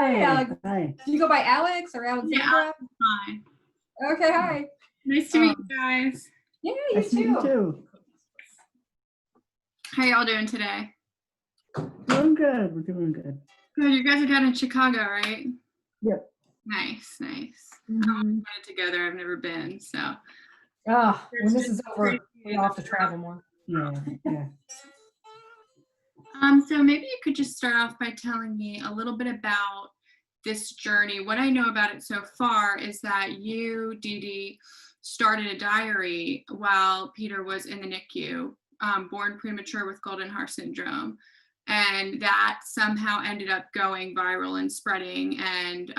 Hi, Alex. Hi. Do you go by Alex or Alexandra? Yeah, fine. Okay, hi. Nice to meet you guys. Yeah, you Nice to meet you too. too. How y'all doing today? Doing good. We're doing good. Good. You guys are down in Chicago, right? Yep. Nice, nice. Mhm. Put it together. I've never been, so. When this is over, we're off to travel more. Yeah. So maybe you could just start off by telling me a little bit about this journey. What I know about it so far is that you, Dede, started a diary while Peter was in the NICU, born premature with Goldenhar Syndrome. And that somehow ended up going viral and spreading. And,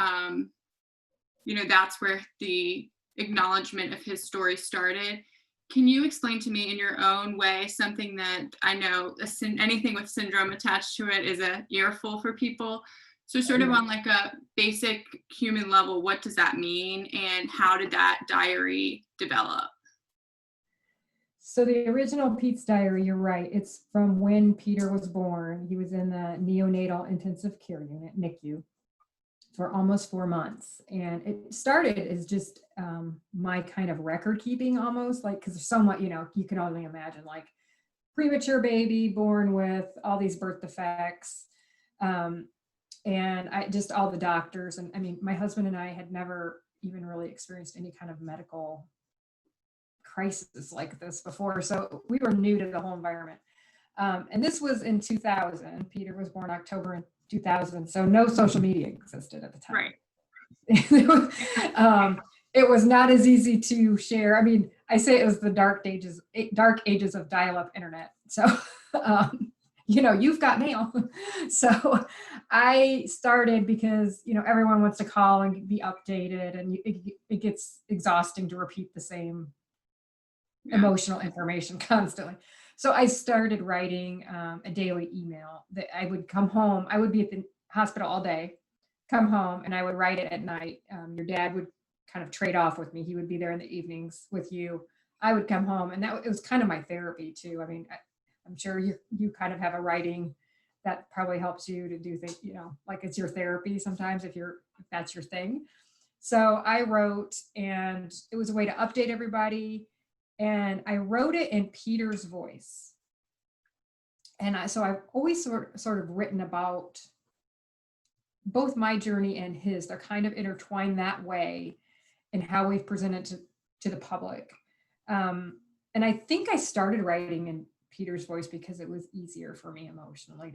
that's where the acknowledgement of his story started. Can you explain to me in your own way something that I know anything with syndrome attached to it is a earful for people? So sort of on like a basic human level, what does that mean and how did that diary develop? So the original Pete's diary, you're right. It's from when Peter was born. He was in the neonatal intensive care unit, NICU, for almost 4 months. And it started as just my kind of record keeping almost, like, because there's so much, you can only imagine, like premature baby born with all these birth defects. And I just all the doctors. And I mean, my husband and I had never even really experienced any kind of medical crisis like this before. So we were new to the whole environment. And this was in 2000. Peter was born October in 2000. So no social media existed at the time. Right. It was not as easy to share. I mean, I say it was the dark ages of dial-up internet. So, you've got mail. So I started because, everyone wants to call and be updated, and it gets exhausting to repeat the same emotional information constantly. So I started writing a daily email that I would come home. I would be at the hospital all day, come home, and I would write it at night. Your dad would kind of trade off with me. He would be there in the evenings with you. I would come home, and it was kind of my therapy too. I mean, I'm sure you kind of have a writing that probably helps you to do things, like it's your therapy sometimes if that's your thing. So I wrote, and it was a way to update everybody. And I wrote it in Peter's voice. And so I've always sort of written about both my journey and his. They're kind of intertwined that way in how we've presented to the public. And I think I started writing in Peter's voice because it was easier for me emotionally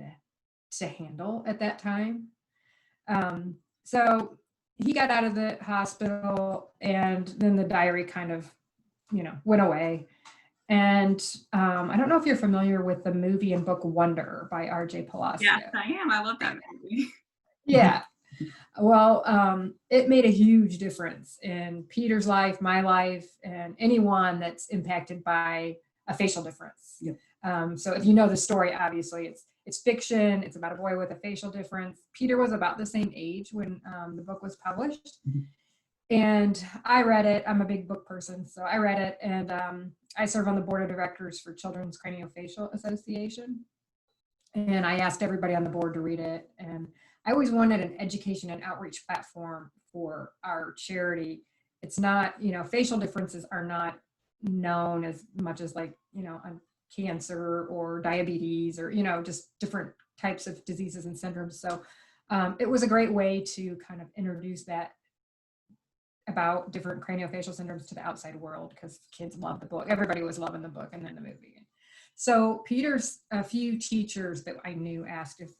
to handle at that time. So he got out of the hospital, and then the diary kind of went away. And I don't know if you're familiar with the movie and book Wonder by R.J. Palacio. Yes, I am. I love that movie. Yeah. Well, it made a huge difference in Peter's life, my life, and anyone that's impacted by a facial difference. Yep. So if you know the story, obviously it's fiction. It's about a boy with a facial difference. Peter was about the same age when the book was published. Mm-hmm. And I read it. I'm a big book person, so I read it. And I serve on the board of directors for Children's Craniofacial Association. And I asked everybody on the board to read it. And I always wanted an education and outreach platform for our charity. It's not, facial differences are not known as much as like, on cancer or diabetes or, just different types of diseases and syndromes. So it was a great way to kind of introduce that about different craniofacial syndromes to the outside world, because kids love the book. Everybody was loving the book and then the movie. So a few teachers that I knew asked if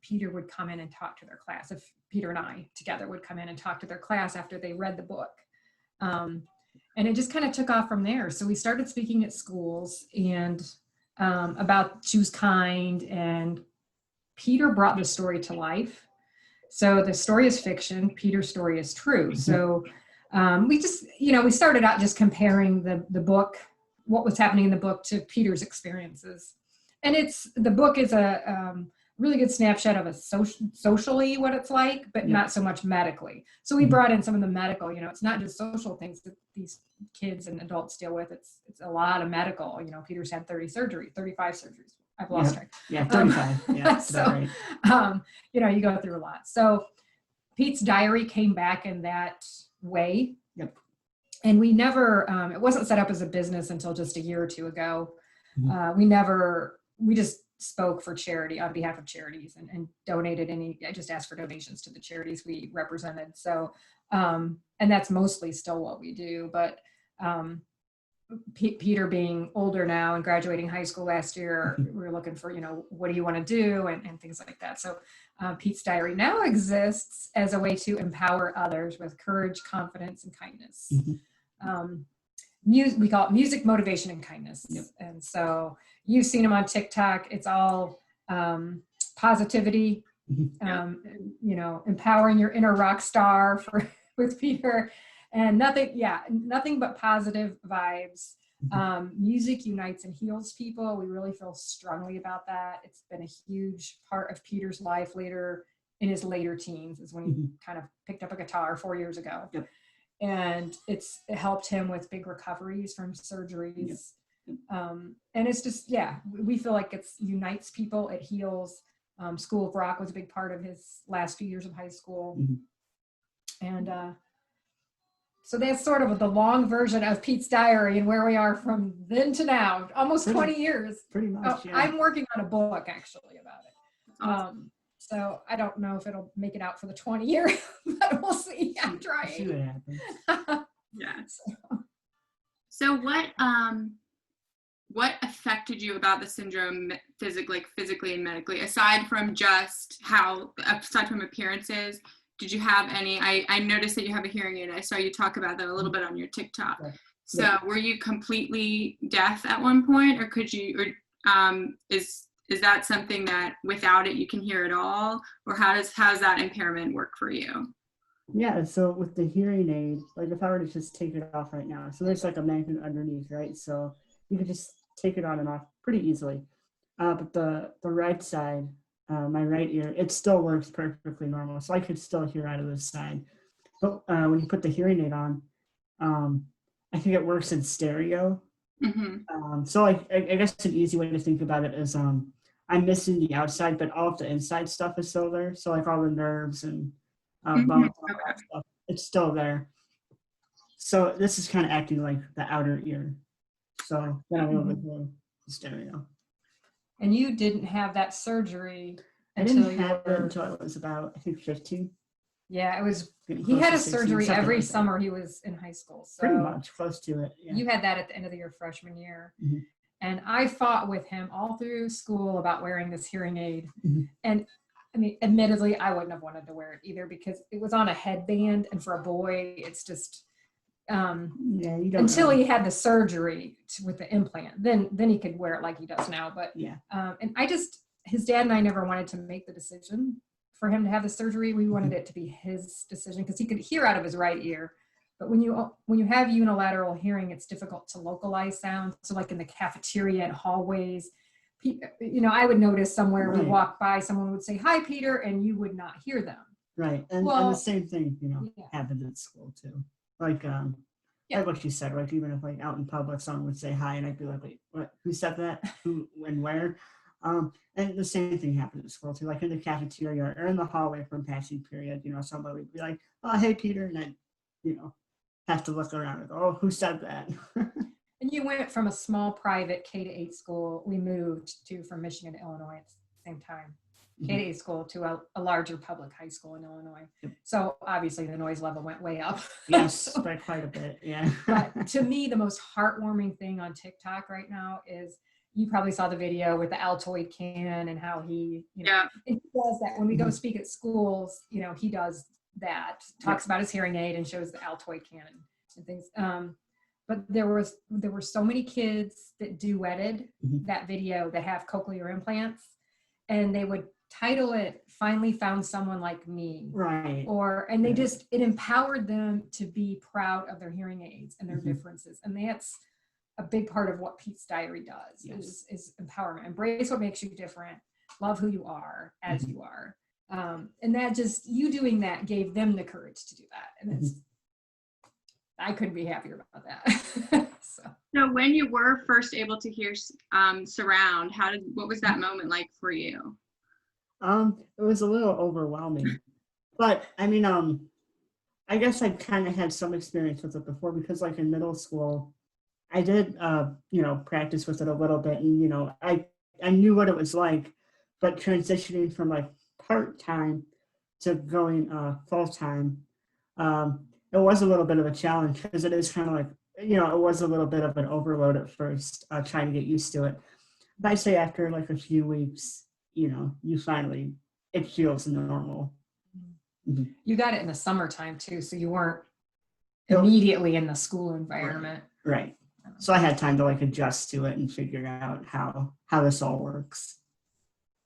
Peter would come in and talk to their class, if Peter and I together would come in and talk to their class after they read the book. And it just kind of took off from there. So we started speaking at schools and about Choose Kind, and Peter brought the story to life. So the story is fiction, Peter's story is true. So we just, we started out just comparing the book, what was happening in the book, to Peter's experiences. And the book is a really good snapshot of socially what it's like, but not so much medically. So we brought in some of the medical, it's not just social things that these kids and adults deal with. It's a lot of medical, Peter's had 35 surgeries. I've lost track. Yeah, 35. Yeah, so, right. you go through a lot. So Pete's diary came back in that way. Yep. And we never, it wasn't set up as a business until just a year or two ago. We just spoke for charity on behalf of charities and donated I just asked for donations to the charities we represented. So, and that's mostly still what we do, but Peter being older now and graduating high school last year, we were looking for, what do you want to do and things like that. So Pete's diary now exists as a way to empower others with courage, confidence, and kindness. We call it music, motivation, and kindness. Yep. And so you've seen them on TikTok. It's all positivity, empowering your inner rock star with Peter, and nothing but positive vibes. Music unites and heals people. We really feel strongly about that. It's been a huge part of Peter's life later in his later teens is when he kind of picked up a guitar 4 years ago. Yep. And it helped him with big recoveries from surgeries. And it's just, we feel like it unites people, it heals. School of Rock was a big part of his last few years of high school. And so that's sort of the long version of Pete's diary and where we are from then to now, almost 20 years. Pretty much, I'm working on a book actually about it. So I don't know if it'll make it out for the 20 year, but we'll see. I'm trying. See what happens. Yes. So what affected you about the syndrome physically and medically, aside from appearances? Did you have any, I noticed that you have a hearing aid. I saw you talk about that a little bit on your TikTok. Right. So were you completely deaf at one point, or is that something that without it you can hear at all? Or how does that impairment work for you? Yeah, so with the hearing aid, like if I were to just take it off right now, so there's like a magnet underneath, right? So you could just take it on and off pretty easily. But the right side, my right ear, it still works perfectly normal. So I could still hear out of this side. But when you put the hearing aid on, I think it works in stereo. So I guess an easy way to think about it is I'm missing the outside, but all of the inside stuff is still there. So like all the nerves and bones and all that stuff, it's still there. So this is kind of acting like the outer ear. So then I'm able to hear the stereo. And you didn't have that surgery I didn't have it until I was about, I think, 15. Yeah, it was. Getting He close had to a 16, surgery something every like that. summer he was in high school. So Pretty much close to it. Yeah. you had that at the end of your freshman year. And I fought with him all through school about wearing this hearing aid. And I mean, admittedly, I wouldn't have wanted to wear it either because it was on a headband, and for a boy, it's just you don't until know. he had the surgery with the implant. Then he could wear it like he does now. But and his dad and I never wanted to make the decision for him to have the surgery. We wanted it to be his decision because he could hear out of his right ear. But when you have unilateral hearing, it's difficult to localize sound. So like in the cafeteria and hallways, I would notice somewhere we walk by, someone would say, "Hi, Peter," and you would not hear them. Right. And the same thing, happened at school too. Like, like what you said, like even if like out in public, someone would say hi and I'd be like, "Wait, what? Who said that? Who and where?" And the same thing happened at school too, like in the cafeteria or in the hallway from passing period, somebody would be like, "Oh, hey, Peter," and I'd, have to look around and go, "Oh, who said that?" And you went from a small private K-8 school, we moved from Michigan to Illinois at the same time, K-8 school to a larger public high school in Illinois. Yep. So obviously the noise level went way up. Yes, by quite a bit, yeah. But to me, the most heartwarming thing on TikTok right now is, you probably saw the video with the Altoid can and how he, and he does that when we go speak at schools, he does that, talks about his hearing aid and shows the Altoid can and things. But there were so many kids that duetted that video that have cochlear implants, and they would title it "Finally Found Someone Like Me." Right. And they it empowered them to be proud of their hearing aids and their differences. And that's a big part of what Pete's diary does, is empowerment. Embrace what makes you different. Love who you are as you are. And that you doing that gave them the courage to do that. And I couldn't be happier about that. So when you were first able to hear surround, what was that moment like for you? It was a little overwhelming. But I mean, I guess I kind of had some experience with it before because like in middle school, I did, practice with it a little bit, and I knew what it was like, but transitioning from like part time to going full time, it was a little bit of a challenge because it is kind of like it was a little bit of an overload at first, trying to get used to it. But I say after like a few weeks, you finally it feels normal. Mhm. You got it in the summertime too, so you weren't Nope. immediately in the school environment. Right. So I had time to like adjust to it and figure out how this all works.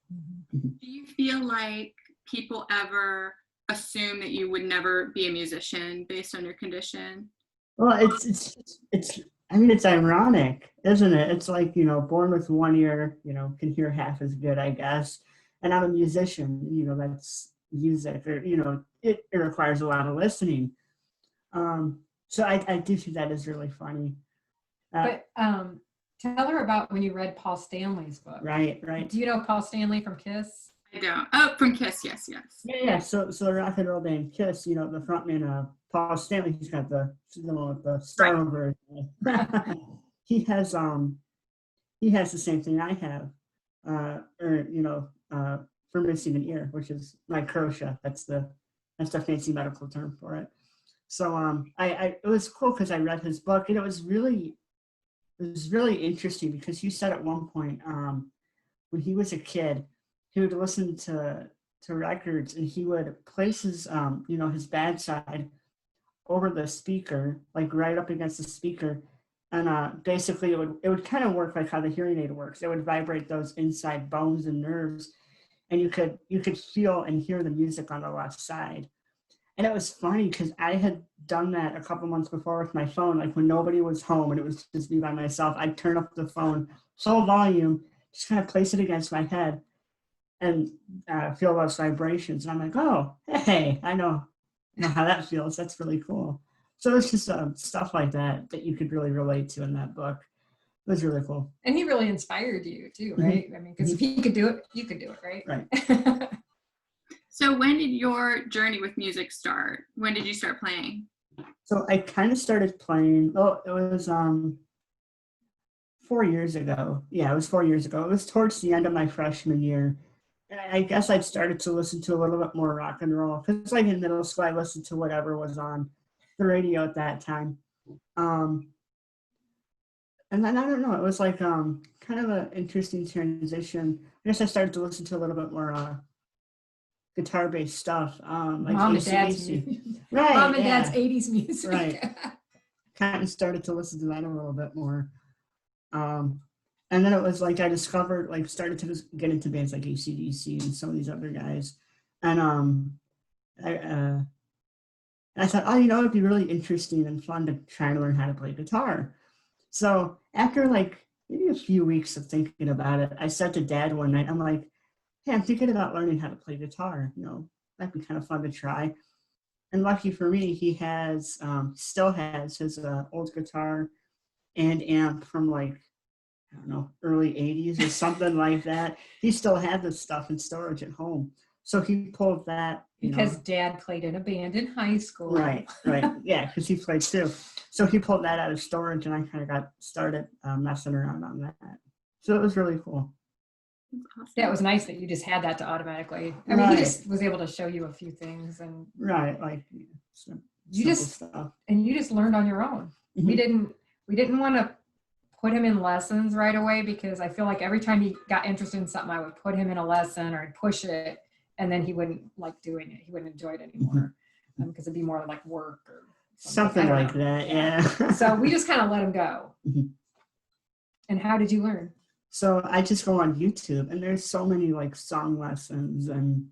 Do you feel like people ever assume that you would never be a musician based on your condition? Well, it's I mean it's ironic, isn't it? It's like, born with one ear, can hear half as good, I guess. And I'm a musician, that's music, or it requires a lot of listening. So I do think that is really funny. But tell her about when you read Paul Stanley's book. Right. Do you know Paul Stanley from Kiss? I don't. Oh, from Kiss, yes. Yeah. So the rock and roll band Kiss, the frontman, Paul Stanley, he's got the one with the star over it. He has the same thing I have, for missing an ear, which is microtia. That's the fancy medical term for it. So it was cool because I read his book, and it was really interesting because he said at one point, when he was a kid, he would listen to records, and he would place his his bad side over the speaker, like right up against the speaker, and basically it would kind of work like how the hearing aid works. It would vibrate those inside bones and nerves, and you could feel and hear the music on the left side. And it was funny because I had done that a couple months before with my phone, like when nobody was home and it was just me by myself. I'd turn up the phone full volume, just kind of place it against my head, and feel those vibrations. And I'm like, oh, hey, I know how that feels. That's really cool. So it's just stuff like that you could really relate to in that book. It was really cool. And he really inspired you too, right? I mean, because if he could do it, you could do it, right? Right. So when did your journey with music start? When did you start playing? So I kind of started playing, it was 4 years ago. Yeah, it was 4 years ago. It was towards the end of my freshman year. And I guess I'd started to listen to a little bit more rock and roll. Because like in middle school, I listened to whatever was on the radio at that time. And then, I don't know, it was like kind of an interesting transition. I guess I started to listen to a little bit more guitar-based stuff, like Mom and Dad's AC/DC. music. Right, Mom and yeah. Dad's 80s music. Right. Kind of started to listen to that a little bit more. And then it was like I discovered, like started to get into bands like AC/DC and some of these other guys. And I thought, it'd be really interesting and fun to try and learn how to play guitar. So after like maybe a few weeks of thinking about it, I said to Dad one night, I'm like, hey, I'm thinking about learning how to play guitar. That'd be kind of fun to try. And lucky for me, he still has his old guitar and amp from like, I don't know, early 80s or something like that. He still had this stuff in storage at home. So he pulled that. Because Dad played in a band in high school. Right. Yeah, because he played too. So he pulled that out of storage, and I kind of got started messing around on that. So it was really cool. Awesome. Yeah, it was nice that you just had that to automatically. I mean, he just was able to show you a few things, and like you just stuff. And you just learned on your own. Mm-hmm. We didn't want to put him in lessons right away, because I feel like every time he got interested in something, I would put him in a lesson or I'd push it, and then he wouldn't like doing it. He wouldn't enjoy it anymore, because it'd be more like work or something like that. Yeah. So we just kind of let him go. Mm-hmm. And how did you learn? So I just go on YouTube, and there's so many like song lessons and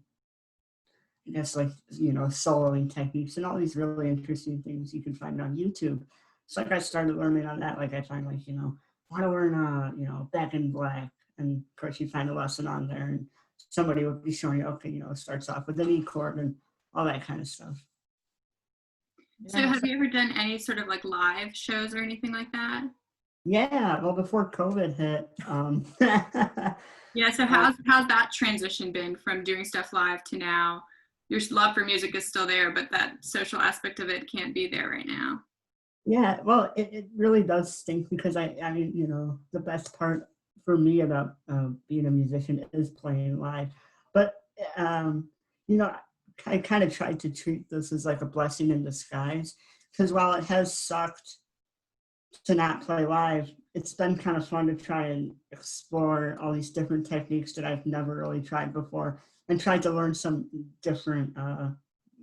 I guess like, soloing techniques and all these really interesting things you can find on YouTube. So like I started learning on that. Like I find like, want to learn, Back in Black. And of course you find a lesson on there, and somebody would be showing you, okay, it starts off with an E chord and all that kind of stuff. So have you ever done any sort of like live shows or anything like that? Yeah, well, before COVID hit. Yeah, so how's that transition been from doing stuff live to now your love for music is still there, but that social aspect of it can't be there right now. Yeah, well, it really does stink because I mean, you know, the best part for me about being a musician is playing live. But, you know, I kind of tried to treat this as like a blessing in disguise because while it has sucked to not play live, it's been kind of fun to try and explore all these different techniques that I've never really tried before and try to learn some different,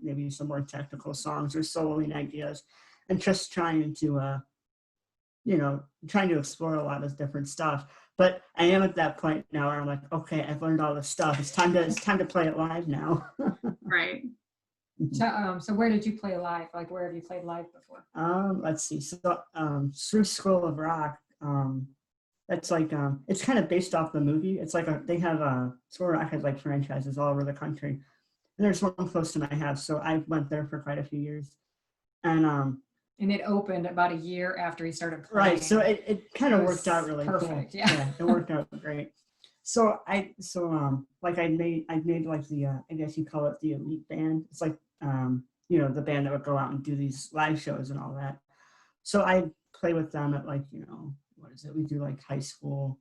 maybe some more technical songs or soloing ideas and just trying to, you know, trying to explore a lot of different stuff. But I am at that point now where I'm like, okay, I've learned all this stuff. It's time to play it live now. Right. So where did you play live? Like, where have you played live before? Let's see. So through School of Rock, that's like it's kind of based off the movie. It's like they have School of Rock has like franchises all over the country, and there's one close to my house. So I went there for quite a few years, and it opened about a year after he started playing. right. So it kind of worked out really perfect. Cool. Yeah, it worked out great. So like I made like the I guess you call it the elite band. It's like you know, the band that would go out and do these live shows and all that. So I play with them at like, you know, what is it? We do like high school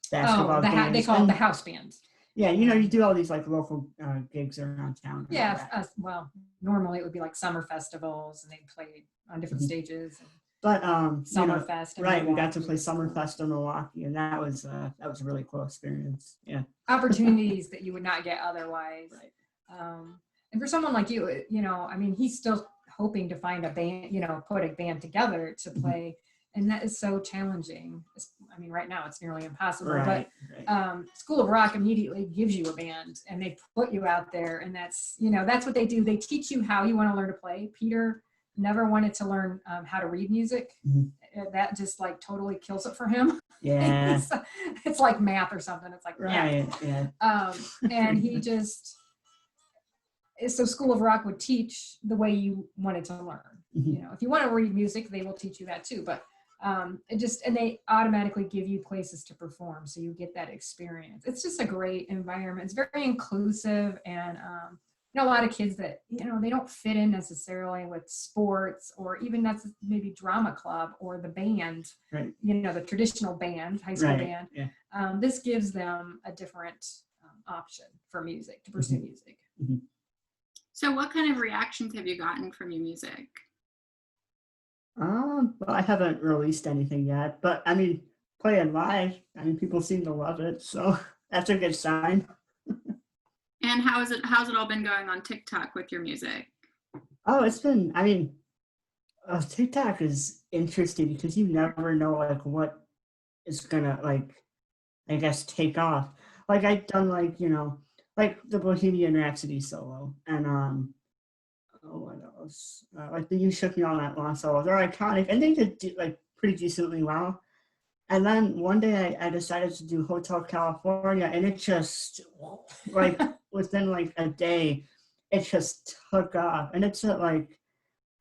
basketball games. They call it the house bands. Yeah, you know, you do all these like local gigs around town. Yeah, well, normally it would be like summer festivals, and they played on different stages. But Summerfest, you know, right? We got to play Summerfest in Milwaukee, and that was a really cool experience. Yeah, opportunities that you would not get otherwise. Right. And for someone like you, you know, I mean, he's still hoping to find a band, you know, put a band together to play. And that is so challenging. I mean, right now it's nearly impossible, right. But School of Rock immediately gives you a band and they put you out there, and that's, you know, that's what they do. They teach you how you want to learn to play. Peter never wanted to learn how to read music. That just like totally kills it for him. Yeah. It's like math or something. It's like, right. Yeah. And he just, so School of Rock would teach the way you wanted to learn. You know, if you want to read music, they will teach you that too. But and they automatically give you places to perform, so you get that experience. It's just a great environment. It's very inclusive, and you know, a lot of kids that, you know, they don't fit in necessarily with sports or even that's maybe drama club or the band. Right. You know, the traditional band, high school band. Yeah. This gives them a different option for music, to pursue music. So what kind of reactions have you gotten from your music? Well, I haven't released anything yet, but I mean, playing live, I mean, people seem to love it, so that's a good sign. And how's it all been going on TikTok with your music? Oh, it's been, I mean, TikTok is interesting because you never know like what is gonna like, I guess, take off. Like I've done like, you know, like the Bohemian Rhapsody solo and what else? Like the You Shook Me All Night Long solo. They're iconic and they did like pretty decently well. And then one day I decided to do Hotel California, and it just like within like a day, it just took off, and it's at like,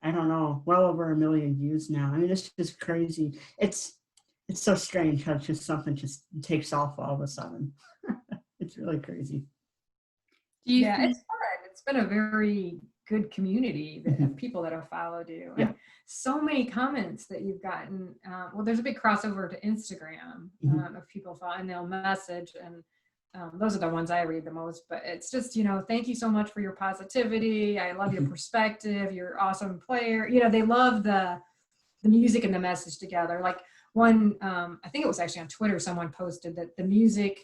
I don't know, well over 1 million views now. I mean, it's just crazy. It's so strange how just something just takes off all of a sudden. It's really crazy. Yeah, it's fun. It's been a very good community of people that have followed you. Yeah. And so many comments that you've gotten. Well, there's a big crossover to Instagram of people following, and they'll message, and those are the ones I read the most. But it's just, you know, thank you so much for your positivity. I love your perspective. You're an awesome player. You know, they love the music and the message together. Like one, I think it was actually on Twitter, someone posted that the music,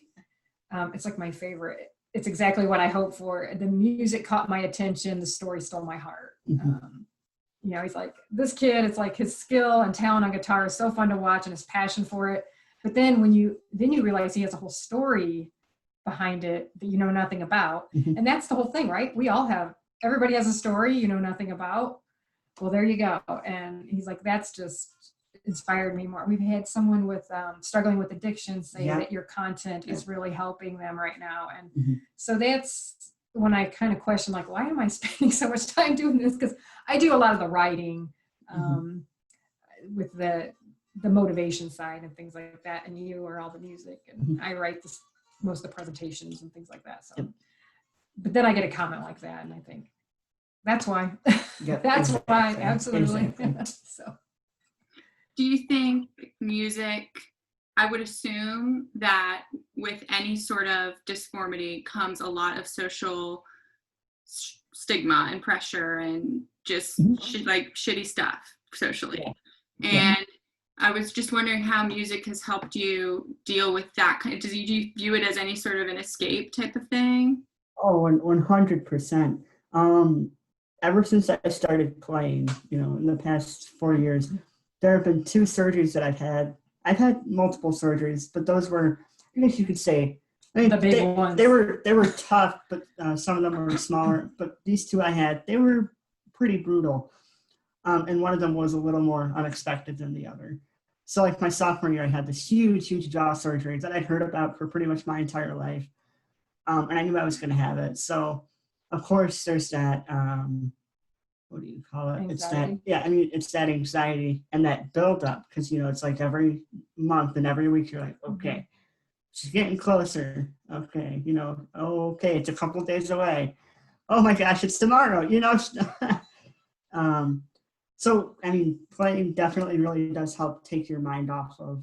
it's like my favorite. It's exactly what I hope for. The music caught my attention. The story stole my heart. You know, he's like, this kid, it's like his skill and talent on guitar is so fun to watch, and his passion for it. But then when you realize he has a whole story behind it that you know nothing about. And that's the whole thing, right? Everybody has a story you know nothing about. Well, there you go. And he's like, that's just inspired me more. We've had someone with struggling with addiction say that your content is really helping them right now. And so that's when I kind of question, like, why am I spending so much time doing this? Because I do a lot of the writing with the motivation side and things like that, and you are all the music, and I write most of the presentations and things like that. So but then I get a comment like that, and I think, that's why. Yep, That's why, exactly, absolutely. exactly. So, Do you think music, I would assume that with any sort of deformity comes a lot of social stigma and pressure and just like shitty stuff socially. Yeah. And I was just wondering how music has helped you deal with that. Do you view it as any sort of an escape type of thing? Oh, 100%. Ever since I started playing, in the past 4 years, there have been 2 surgeries that I've had. I've had multiple surgeries, but those were, I guess you could say, the big ones. They were tough, but some of them were smaller. But these 2 I had, they were pretty brutal. And one of them was a little more unexpected than the other. So like my sophomore year, I had this huge jaw surgery that I'd heard about for pretty much my entire life. And I knew I was going to have it. So of course there's that, what do you call it? Anxiety. It's that anxiety and that buildup, because, it's like every month and every week you're like, okay, she's getting closer. Okay. Okay, it's a couple days away. Oh my gosh, it's tomorrow, So, playing definitely really does help take your mind off of,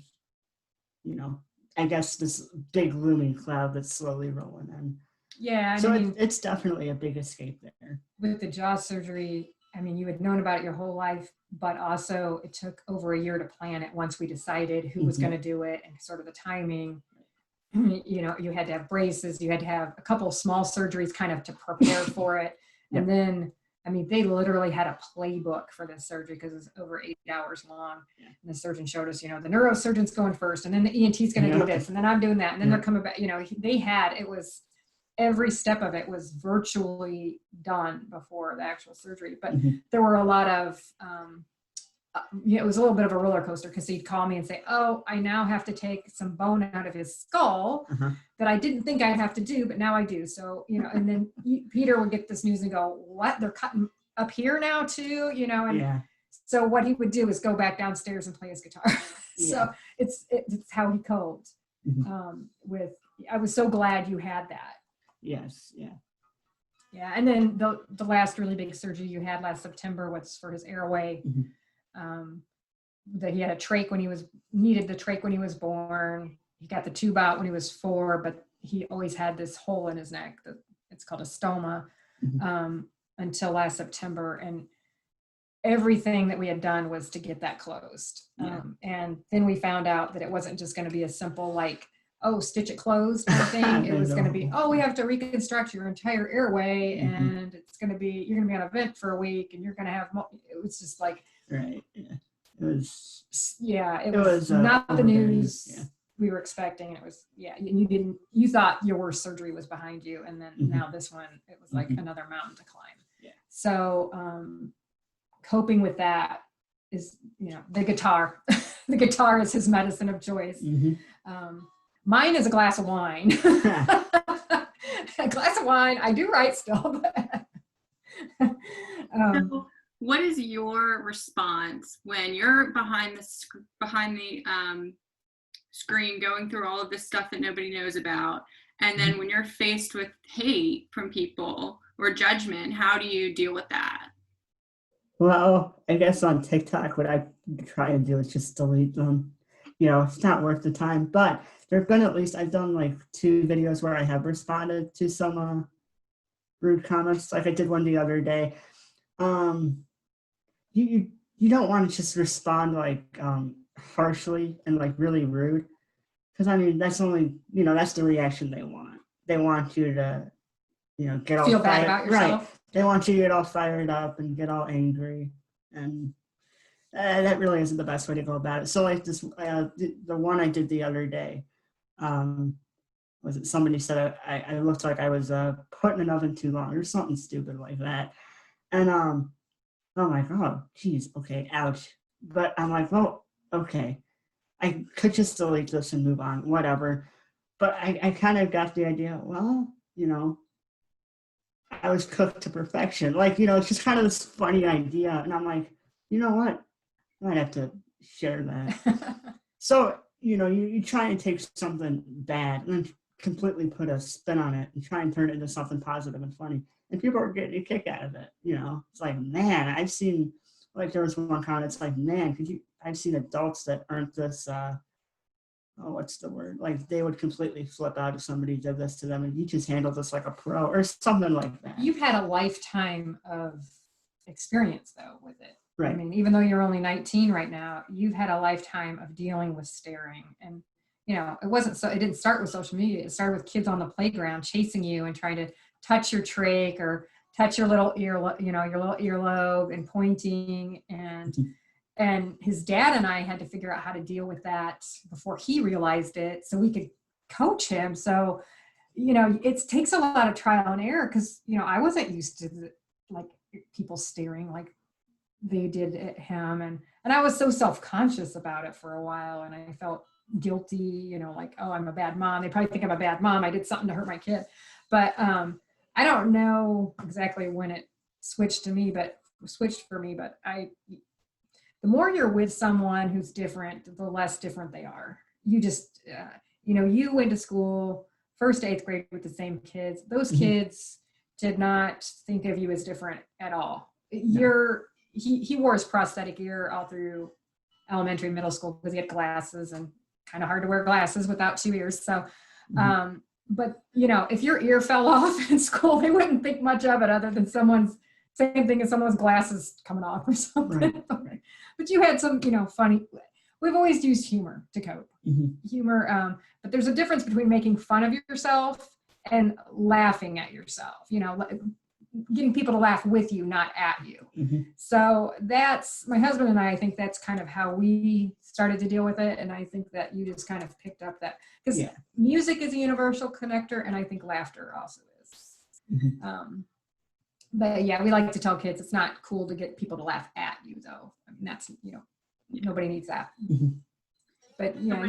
I guess this big looming cloud that's slowly rolling in. Yeah. So it's definitely a big escape there. With the jaw surgery, you had known about it your whole life, but also it took over a year to plan it once we decided who was going to do it and sort of the timing. You had to have braces, you had to have a couple of small surgeries kind of to prepare for it. Yep. And then, they literally had a playbook for this surgery because it was over 8 hours long. Yeah. And the surgeon showed us, the neurosurgeon's going first, and then the ENT's going to do this, and then I'm doing that. And then they're coming back, it was, every step of it was virtually done before the actual surgery. But there were a lot of, it was a little bit of a roller coaster, because he'd call me and say, oh, I now have to take some bone out of his skull that I didn't think I'd have to do, but now I do. So, and then Peter would get this news and go, what? They're cutting up here now too, and so what he would do is go back downstairs and play his guitar. So it's how he coped I was so glad you had that. Yes. Yeah. Yeah. And then the last really big surgery you had last September was for his airway. That he had a trach needed the trach when he was born. He got the tube out when he was 4, but he always had this hole in his neck. It's called a stoma until last September. And everything that we had done was to get that closed. And then we found out that it wasn't just going to be a simple, like, oh, stitch it closed kind of thing. It was going to be, oh, we have to reconstruct your entire airway, and it's going to be, you're going to be on a vent for a week, and you're going to have, it was just like, right. Yeah. It was not the news we were expecting. It was, you thought your worst surgery was behind you. And then now this one, it was like another mountain to climb. Yeah. So, coping with that is, the guitar. The guitar is his medicine of choice. Mine is a glass of wine. A glass of wine. I do write still. But, so what is your response when you're behind the screen going through all of this stuff that nobody knows about, and then when you're faced with hate from people or judgment, how do you deal with that? Well, I guess on TikTok, what I try and do is just delete them. It's not worth the time. But there have been I've done like 2 videos where I have responded to some rude comments. Like I did one the other day. You don't want to just respond like harshly and like really rude, because that's only that's the reaction they want. They want you to get all feel bad about yourself. Right. They want you to get all fired up and get all angry, and that really isn't the best way to go about it. So like this, the one I did the other day, was it somebody said I looked like I was put in an oven too long or something stupid like that, and I'm like, oh geez, okay, ouch. But I'm like, well, okay, I could just delete this and move on, whatever. But I kind of got the idea, well, I was cooked to perfection. Like, it's just kind of this funny idea. And I'm like, you know what? I might have to share that. So, you try and take something bad and completely put a spin on it and try and turn it into something positive and funny. And people are getting a kick out of it. You know, it's like, man, I've seen, like there was one comment, it's like, man, I've seen adults that aren't this, what's the word? Like they would completely flip out if somebody did this to them and you just handled this like a pro or something like that. You've had a lifetime of experience though with it. Right. I mean, even though you're only 19 right now, you've had a lifetime of dealing with staring. And, you know, it didn't start with social media. It started with kids on the playground chasing you and trying to touch your trach or touch your little your little earlobe and pointing. And his dad and I had to figure out how to deal with that before he realized it so we could coach him. So, you know, it takes a lot of trial and error because, you know, I wasn't used to like people staring like they did at him. And I was so self-conscious about it for a while. And I felt guilty, you know, like, oh, I'm a bad mom. They probably think I'm a bad mom. I did something to hurt my kid. But I don't know exactly when it switched for me, but the more you're with someone who's different, the less different they are. You just, you know, you went to school 1st to 8th grade with the same kids. Those kids did not think of you as different at all. No. He wore his prosthetic ear all through elementary, middle school because he had glasses and kind of hard to wear glasses without 2 ears. So, but you know, if your ear fell off in school, they wouldn't think much of it other than same thing as someone's glasses coming off or something. Right. But you had some, you know, funny, we've always used humor to cope. Humor, but there's a difference between making fun of yourself and laughing at yourself, you know, getting people to laugh with you, not at you. So that's, my husband and I think that's kind of how we started to deal with it. And I think that you just kind of picked up that, because music is a universal connector, and I think laughter also is. But yeah, we like to tell kids it's not cool to get people to laugh at you, though. I mean, that's, you know, nobody needs that. But you know,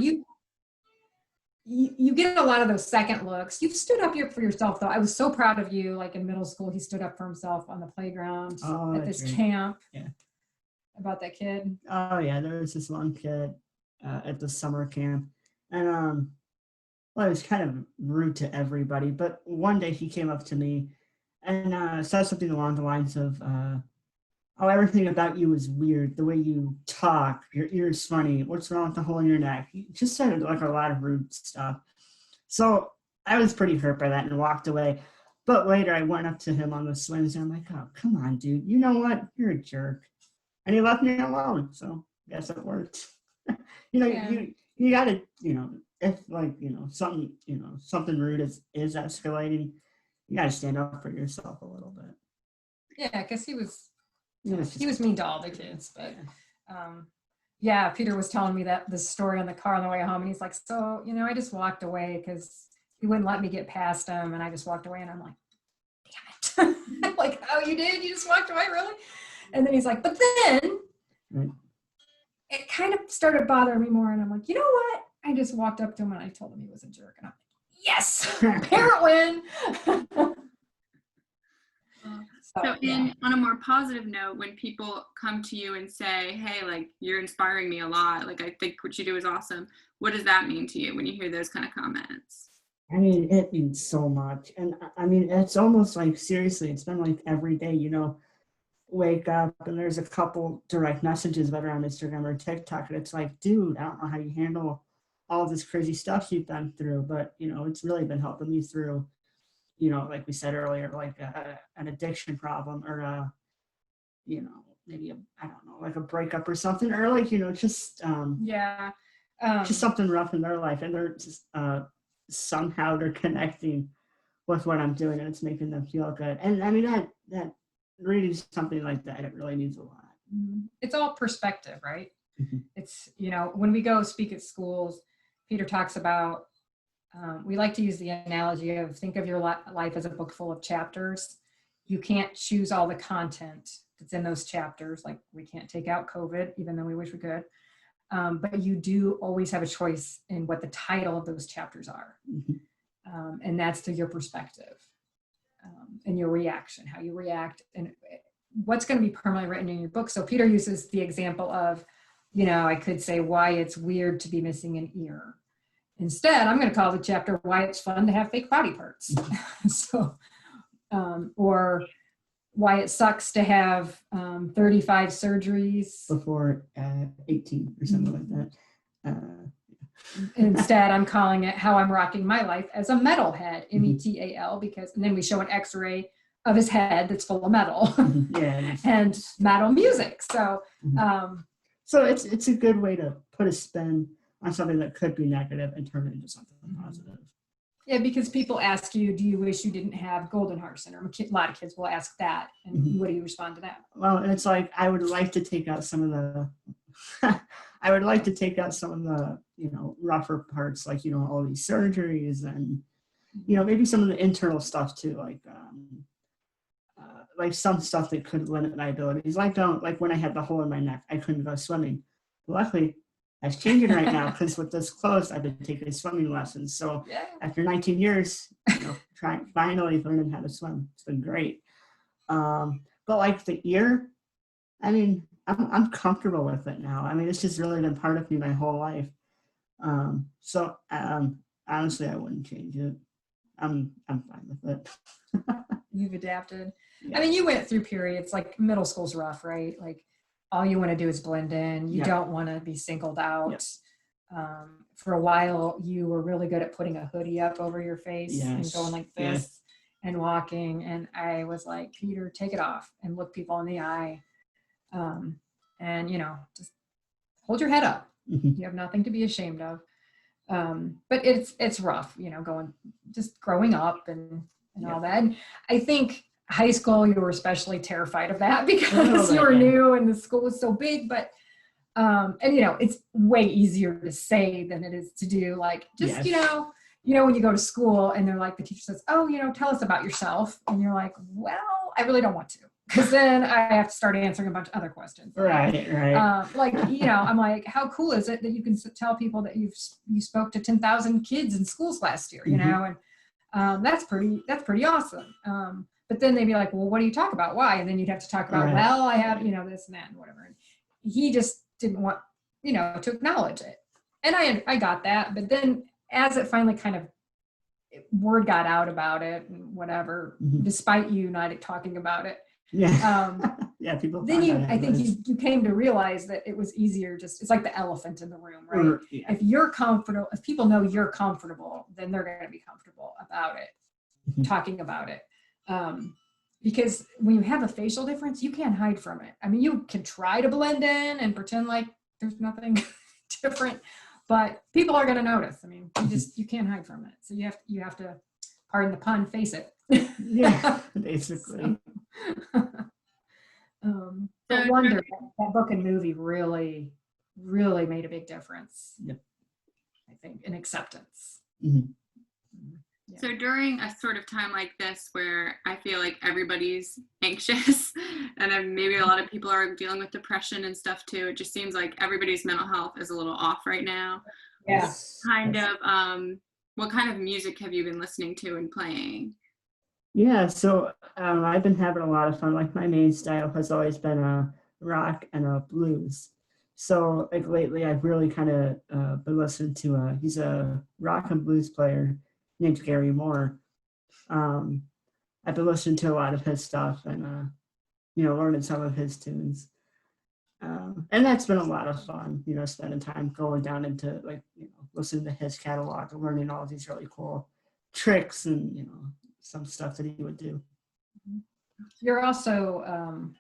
you get a lot of those second looks. You've stood up here for yourself, though. I was so proud of you. Like in middle school, he stood up for himself on the playground at this camp. Yeah. About that kid. Oh yeah, there was this one kid at the summer camp, and well, it was kind of rude to everybody. But one day he came up to me and said something along the lines of, "Oh, everything about you is weird. The way you talk, your ear's funny. What's wrong with the hole in your neck?" He just said like a lot of rude stuff. So I was pretty hurt by that and walked away. But later I went up to him on the swings and I'm like, "Oh, come on, dude. You know what? You're a jerk." And he left me alone. So I guess it worked. You know, you gotta, you know, if like, you know, something rude is escalating, you gotta stand up for yourself a little bit. Yeah, because he was mean to all the kids, but yeah, Peter was telling me this story on the car on the way home, and he's like, so, you know, I just walked away because he wouldn't let me get past him, and I just walked away, and I'm like, damn it. I'm like, oh, you did? You just walked away, really? And then he's like, but then it kind of started bothering me more, and I'm like, you know what? I just walked up to him and I told him he was a jerk, and I'm like, yes, parent win. So on a more positive note, when people come to you and say, hey, like, you're inspiring me a lot, like, I think what you do is awesome, what does that mean to you when you hear those kind of comments? I mean, it means so much. And I mean, it's almost like, seriously, it's been like every day, you know, wake up and there's a couple direct messages that are on Instagram or TikTok, and it's like, dude, I don't know how you handle all this crazy stuff you've been through, but, you know, it's really been helping me through, you know, like we said earlier, like an addiction problem or, you know, maybe I don't know, like a breakup or something, or like, you know, just just something rough in their life, and they're just somehow they're connecting with what I'm doing, and it's making them feel good. And I mean, that reading something like that, it really means a lot. It's all perspective, right? It's, you know, when we go speak at schools, Peter talks about, we like to use the analogy of, think of your life as a book full of chapters. You can't choose all the content that's in those chapters. Like, we can't take out COVID, even though we wish we could. But you do always have a choice in what the title of those chapters are. And that's through your perspective and your reaction, how you react, and what's going to be permanently written in your book. So Peter uses the example of, you know, I could say why it's weird to be missing an ear. instead, I'm going to call the chapter Why It's Fun to Have Fake Body Parts. So, or why it sucks to have 35 surgeries. Before 18 or something like that. Instead, I'm calling it How I'm Rocking My Life as a Metalhead, METAL, because, and then we show an x-ray of his head that's full of metal Yeah. and metal music. So, so it's a good way to put a spin on something that could be negative and turn it into something positive. Yeah, because people ask you, do you wish you didn't have Goldenhar Syndrome? A lot of kids will ask that. And what do you respond to that? Well, it's like, I would like to take out some of the, rougher parts, like, all these surgeries and, maybe some of the internal stuff too, like some stuff that could limit my abilities. Like when I had the hole in my neck, I couldn't go swimming. Luckily, that's changing right now because with this closed, I've been taking swimming lessons. So after 19 years, finally learning how to swim. It's been great. But like the ear, I mean, I'm comfortable with it now. I mean, it's just really been part of me my whole life. So honestly, I wouldn't change it. I'm fine with it. You've adapted. Yeah. I mean, you went through periods, like middle school's rough, right? Like all you want to do is blend in. You don't want to be singled out. For a while, you were really good at putting a hoodie up over your face and going like this and walking. And I was like, Peter, take it off and look people in the eye. And, just hold your head up. You have nothing to be ashamed of. But it's rough, growing up and all that. And I think high school, you were especially terrified of that because you were new and the school was so big, but, it's way easier to say than it is to do. Like, just, when you go to school and they're like, the teacher says, oh, tell us about yourself. And you're like, well, I really don't want to. Because then I have to start answering a bunch of other questions. Right. I'm like, how cool is it that you can tell people that you spoke to 10,000 kids in schools last year, and that's pretty awesome. But then they'd be like, well, what do you talk about? Why? And then you'd have to talk about, well, I have, this and that and whatever. And he just didn't want, to acknowledge it. And I got that. But then as it finally kind of, word got out about it and whatever, despite you not talking about it, people. Then I think you came to realize that it was easier. It's like the elephant in the room, right? If you're comfortable, if people know you're comfortable, then they're going to be comfortable about it, talking about it. Because when you have a facial difference, you can't hide from it. I mean, you can try to blend in and pretend like there's nothing different, but people are going to notice. I mean, you can't hide from it. So you have to, pardon the pun, face it. Basically. No wonder that book and movie really, really made a big difference. I think in acceptance. So during a sort of time like this where I feel like everybody's anxious and then maybe a lot of people are dealing with depression and stuff too, it just seems like everybody's mental health is a little off right now. What kind of music have you been listening to and playing? Yeah, so I've been having a lot of fun. Like my main style has always been a rock and a blues. So like lately I've really kind of been listening to, he's a rock and blues player named Gary Moore. I've been listening to a lot of his stuff and, learning some of his tunes. And that's been a lot of fun, spending time going down into listening to his catalog and learning all these really cool tricks and, some stuff that he would do. You're also,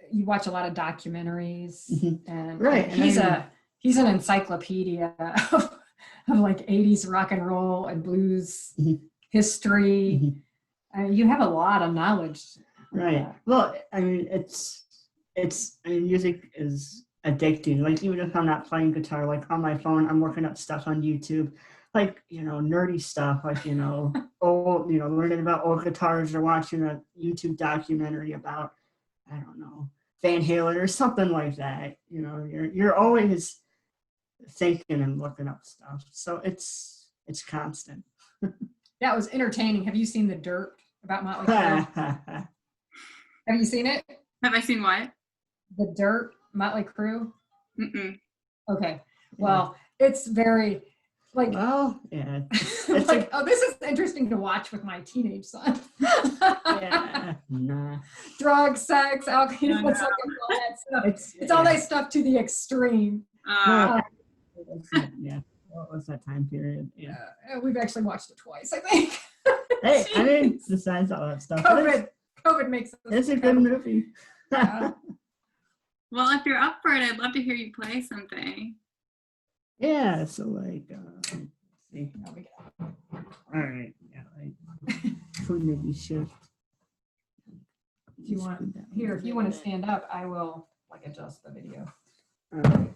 you watch a lot of documentaries and he's an encyclopedia of like 80s rock and roll and blues history. You have a lot of knowledge. Right. Well, I mean, music is addicting. Like even if I'm not playing guitar, like on my phone, I'm looking up stuff on YouTube, like, nerdy stuff, like, old, learning about old guitars or watching a YouTube documentary about, I don't know, Van Halen or something like that. You're always thinking and looking up stuff. So it's constant. That was entertaining. Have you seen The Dirt about Motley Crue? Have you seen it? Have I seen what? The Dirt, Motley Crue? Mm-mm. Okay. Well, it's very, Like, Well, yeah. it's like, oh, this is interesting to watch with my teenage son. Yeah, nah. Drugs, sex, alcohol, it's like all that stuff. It's all that stuff to the extreme. Right. Yeah. What was that time period? Yeah. We've actually watched it twice, I think. Hey, I mean, besides all that stuff, COVID makes it's a good movie. Well, if you're up for it, I'd love to hear you play something. Yeah, so like, let's see. All right, yeah, like, maybe shift. If you want here, if you want to stand up, I will like adjust the video. All right.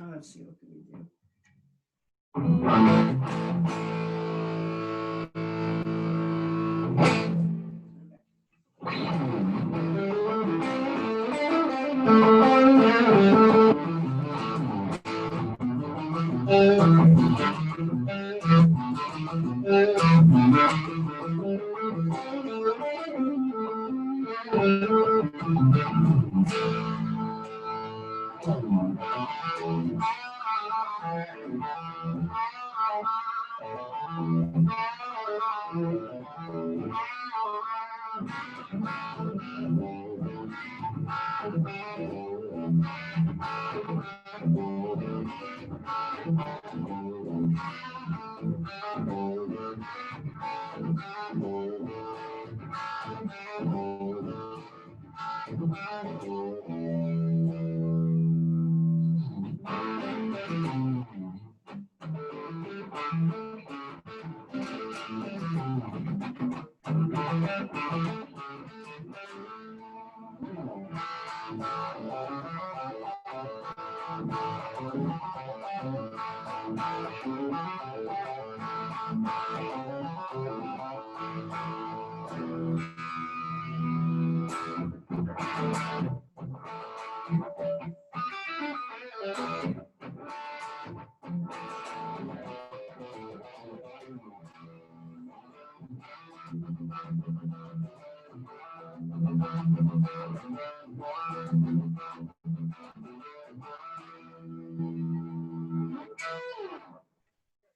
Let's see, what can we do?